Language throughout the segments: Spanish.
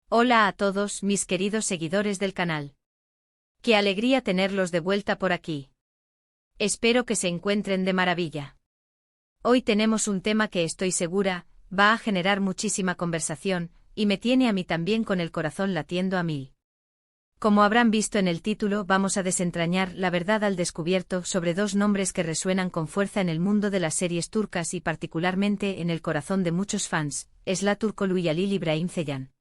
Hola a todos mis queridos seguidores del canal. Qué alegría tenerlos de vuelta por aquí. Espero que se encuentren de maravilla. Hoy tenemos un tema que estoy segura va a generar muchísima conversación, y me tiene a mí también con el corazón latiendo a mil. Como habrán visto en el título, vamos a desentrañar la verdad al descubierto sobre dos nombres que resuenan con fuerza en el mundo de las series turcas y particularmente en el corazón de muchos fans, Esra Turkoglu y Halil İbrahim Ceylan.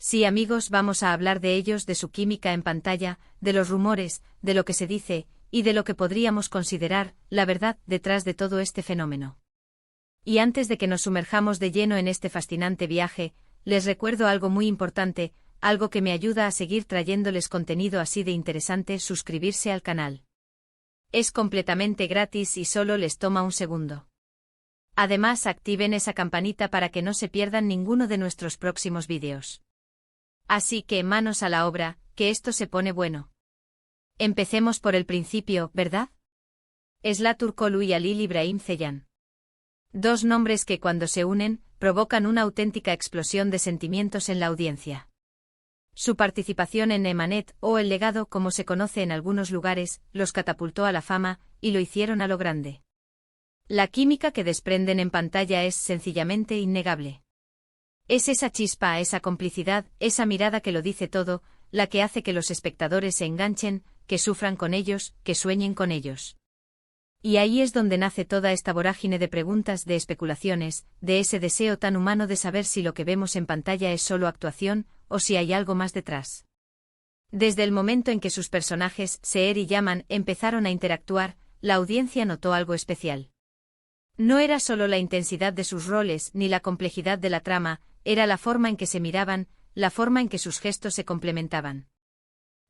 Sí, amigos, vamos a hablar de ellos, de su química en pantalla, de los rumores, de lo que se dice, y de lo que podríamos considerar la verdad detrás de todo este fenómeno. Y antes de que nos sumerjamos de lleno en este fascinante viaje, les recuerdo algo muy importante, algo que me ayuda a seguir trayéndoles contenido así de interesante: suscribirse al canal. Es completamente gratis y solo les toma un segundo. Además, activen esa campanita para que no se pierdan ninguno de nuestros próximos vídeos. Así que manos a la obra, que esto se pone bueno. Empecemos por el principio, ¿verdad? Esra Turkoglu y Halil İbrahim Ceylan. Dos nombres que cuando se unen, provocan una auténtica explosión de sentimientos en la audiencia. Su participación en Emanet, o El Legado como se conoce en algunos lugares, los catapultó a la fama, y lo hicieron a lo grande. La química que desprenden en pantalla es sencillamente innegable. Es esa chispa, esa complicidad, esa mirada que lo dice todo, la que hace que los espectadores se enganchen, que sufran con ellos, que sueñen con ellos. Y ahí es donde nace toda esta vorágine de preguntas, de especulaciones, de ese deseo tan humano de saber si lo que vemos en pantalla es solo actuación, o si hay algo más detrás. Desde el momento en que sus personajes, Seher y Yaman, empezaron a interactuar, la audiencia notó algo especial. No era solo la intensidad de sus roles ni la complejidad de la trama, era la forma en que se miraban, la forma en que sus gestos se complementaban.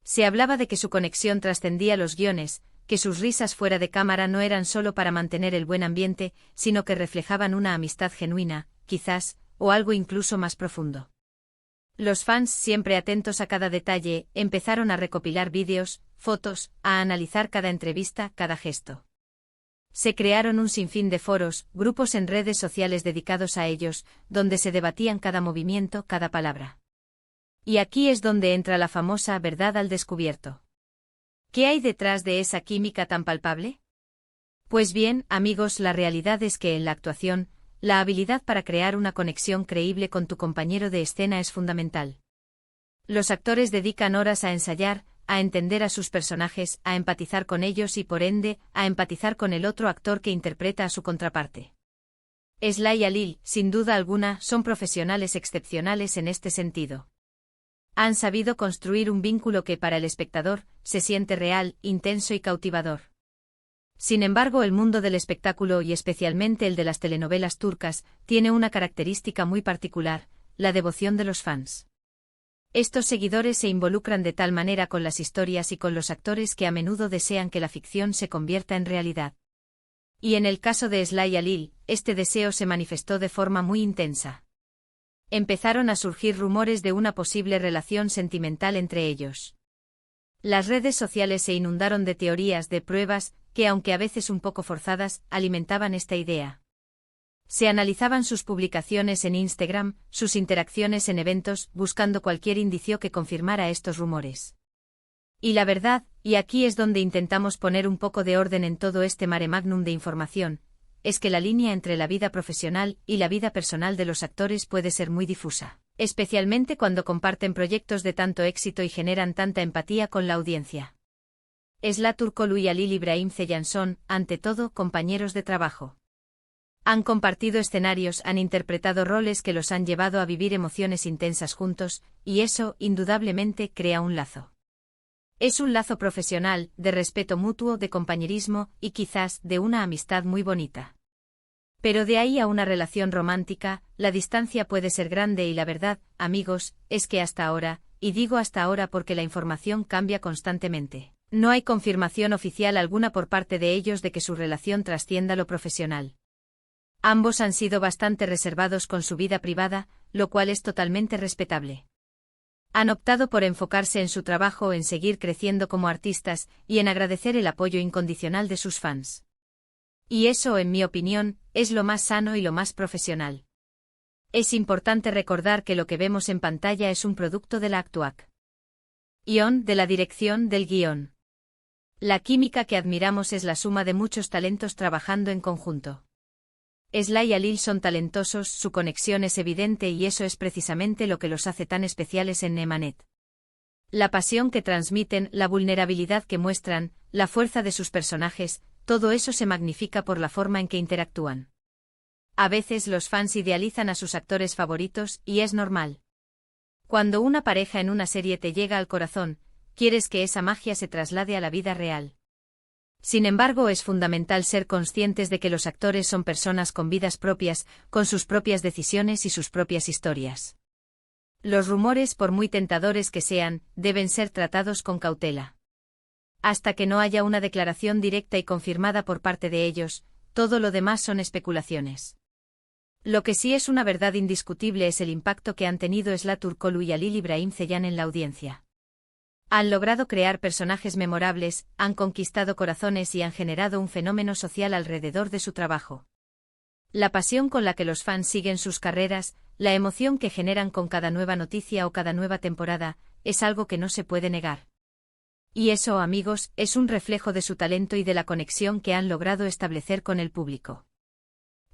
Se hablaba de que su conexión trascendía los guiones, que sus risas fuera de cámara no eran solo para mantener el buen ambiente, sino que reflejaban una amistad genuina, quizás, o algo incluso más profundo. Los fans, siempre atentos a cada detalle, empezaron a recopilar vídeos, fotos, a analizar cada entrevista, cada gesto. Se crearon un sinfín de foros, grupos en redes sociales dedicados a ellos, donde se debatían cada movimiento, cada palabra. Y aquí es donde entra la famosa verdad al descubierto. ¿Qué hay detrás de esa química tan palpable? Pues bien, amigos, la realidad es que en la actuación, la habilidad para crear una conexión creíble con tu compañero de escena es fundamental. Los actores dedican horas a ensayar, a entender a sus personajes, a empatizar con ellos y por ende, a empatizar con el otro actor que interpreta a su contraparte. Esra y Halil, sin duda alguna, son profesionales excepcionales en este sentido. Han sabido construir un vínculo que para el espectador, se siente real, intenso y cautivador. Sin embargo, el mundo del espectáculo y especialmente el de las telenovelas turcas, tiene una característica muy particular: la devoción de los fans. Estos seguidores se involucran de tal manera con las historias y con los actores que a menudo desean que la ficción se convierta en realidad. Y en el caso de Esra y Halil, este deseo se manifestó de forma muy intensa. Empezaron a surgir rumores de una posible relación sentimental entre ellos. Las redes sociales se inundaron de teorías, de pruebas, que aunque a veces un poco forzadas, alimentaban esta idea. Se analizaban sus publicaciones en Instagram, sus interacciones en eventos, buscando cualquier indicio que confirmara estos rumores. Y la verdad, y aquí es donde intentamos poner un poco de orden en todo este mare magnum de información, es que la línea entre la vida profesional y la vida personal de los actores puede ser muy difusa, especialmente cuando comparten proyectos de tanto éxito y generan tanta empatía con la audiencia. Esra Turkoglu y Halil İbrahim Ceylan son, ante todo, compañeros de trabajo. Han compartido escenarios, han interpretado roles que los han llevado a vivir emociones intensas juntos, y eso, indudablemente, crea un lazo. Es un lazo profesional, de respeto mutuo, de compañerismo, y quizás, de una amistad muy bonita. Pero de ahí a una relación romántica, la distancia puede ser grande y la verdad, amigos, es que hasta ahora, y digo hasta ahora porque la información cambia constantemente, no hay confirmación oficial alguna por parte de ellos de que su relación trascienda lo profesional. Ambos han sido bastante reservados con su vida privada, lo cual es totalmente respetable. Han optado por enfocarse en su trabajo, en seguir creciendo como artistas, y en agradecer el apoyo incondicional de sus fans. Y eso, en mi opinión, es lo más sano y lo más profesional. Es importante recordar que lo que vemos en pantalla es un producto de la actuación, de la dirección del guión. La química que admiramos es la suma de muchos talentos trabajando en conjunto. Sly y Alil son talentosos, su conexión es evidente y eso es precisamente lo que los hace tan especiales en Nemanet. La pasión que transmiten, la vulnerabilidad que muestran, la fuerza de sus personajes, todo eso se magnifica por la forma en que interactúan. A veces los fans idealizan a sus actores favoritos, y es normal. Cuando una pareja en una serie te llega al corazón, quieres que esa magia se traslade a la vida real. Sin embargo, es fundamental ser conscientes de que los actores son personas con vidas propias, con sus propias decisiones y sus propias historias. Los rumores, por muy tentadores que sean, deben ser tratados con cautela. Hasta que no haya una declaración directa y confirmada por parte de ellos, todo lo demás son especulaciones. Lo que sí es una verdad indiscutible es el impacto que han tenido Sly Turkoglu y Halil İbrahim Ceylan en la audiencia. Han logrado crear personajes memorables, han conquistado corazones y han generado un fenómeno social alrededor de su trabajo. La pasión con la que los fans siguen sus carreras, la emoción que generan con cada nueva noticia o cada nueva temporada, es algo que no se puede negar. Y eso, amigos, es un reflejo de su talento y de la conexión que han logrado establecer con el público.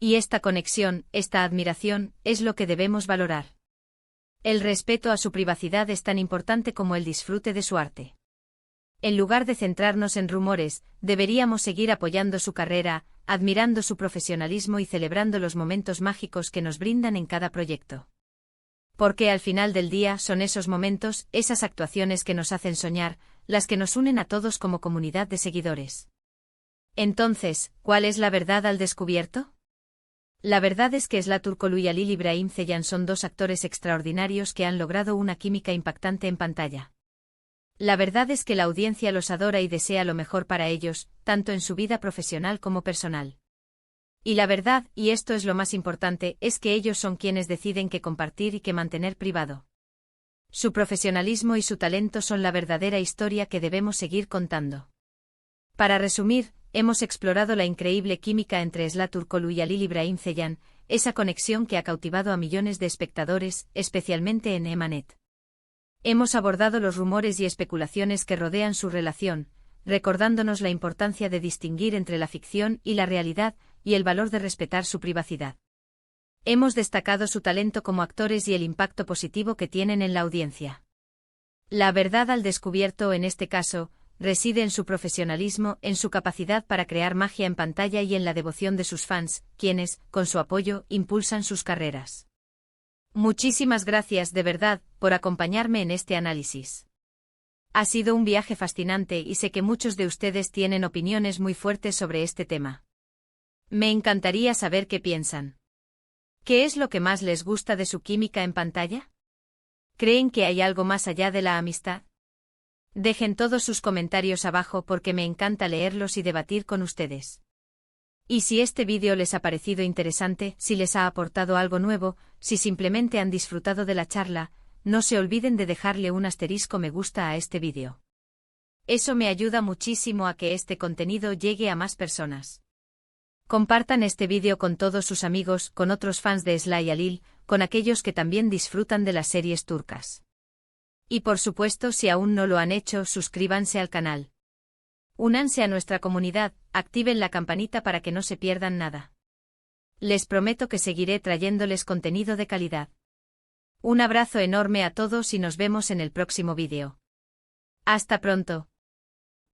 Y esta conexión, esta admiración, es lo que debemos valorar. El respeto a su privacidad es tan importante como el disfrute de su arte. En lugar de centrarnos en rumores, deberíamos seguir apoyando su carrera, admirando su profesionalismo y celebrando los momentos mágicos que nos brindan en cada proyecto. Porque al final del día son esos momentos, esas actuaciones que nos hacen soñar, las que nos unen a todos como comunidad de seguidores. Entonces, ¿cuál es la verdad al descubierto? La verdad es que Sly Turkoglu y Halil İbrahim Ceylan son dos actores extraordinarios que han logrado una química impactante en pantalla. La verdad es que la audiencia los adora y desea lo mejor para ellos, tanto en su vida profesional como personal. Y la verdad, y esto es lo más importante, es que ellos son quienes deciden qué compartir y qué mantener privado. Su profesionalismo y su talento son la verdadera historia que debemos seguir contando. Para resumir, hemos explorado la increíble química entre Sly Turkoglu y Halil İbrahim Ceylan, esa conexión que ha cautivado a millones de espectadores, especialmente en Nemanet. Hemos abordado los rumores y especulaciones que rodean su relación, recordándonos la importancia de distinguir entre la ficción y la realidad, y el valor de respetar su privacidad. Hemos destacado su talento como actores y el impacto positivo que tienen en la audiencia. La verdad al descubierto en este caso, reside en su profesionalismo, en su capacidad para crear magia en pantalla y en la devoción de sus fans, quienes, con su apoyo, impulsan sus carreras. Muchísimas gracias de verdad por acompañarme en este análisis. Ha sido un viaje fascinante y sé que muchos de ustedes tienen opiniones muy fuertes sobre este tema. Me encantaría saber qué piensan. ¿Qué es lo que más les gusta de su química en pantalla? ¿Creen que hay algo más allá de la amistad? Dejen todos sus comentarios abajo porque me encanta leerlos y debatir con ustedes. Y si este vídeo les ha parecido interesante, si les ha aportado algo nuevo, si simplemente han disfrutado de la charla, no se olviden de dejarle un asterisco me gusta a este vídeo. Eso me ayuda muchísimo a que este contenido llegue a más personas. Compartan este vídeo con todos sus amigos, con otros fans de Sly y Halil, con aquellos que también disfrutan de las series turcas. Y por supuesto, si aún no lo han hecho, suscríbanse al canal. Únanse a nuestra comunidad, activen la campanita para que no se pierdan nada. Les prometo que seguiré trayéndoles contenido de calidad. Un abrazo enorme a todos y nos vemos en el próximo vídeo. Hasta pronto.